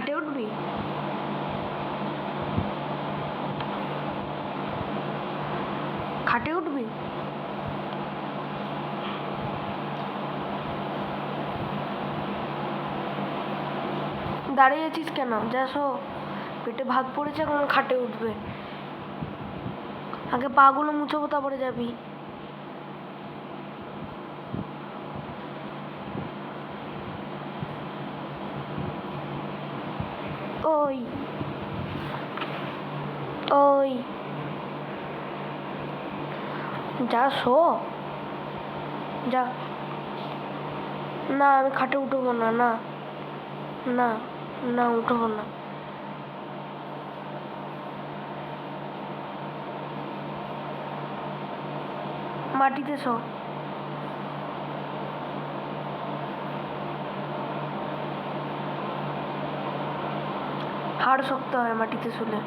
খাটে উঠবি? খাটে উঠবি? দাঁড়িয়ে আছিস কেন? যা শো, পেটে ভাত পড়েছে, এখন খাটে উঠবে। আগে পা গুলো মুছবো, তারপরে যাবি। ওই ওই যা শো, যা। না, আমি খাটে উঠবো না। না না না, উঠবো না। মাটিতে শো। হাড় শক্ত হয় মাটিতে শুলে।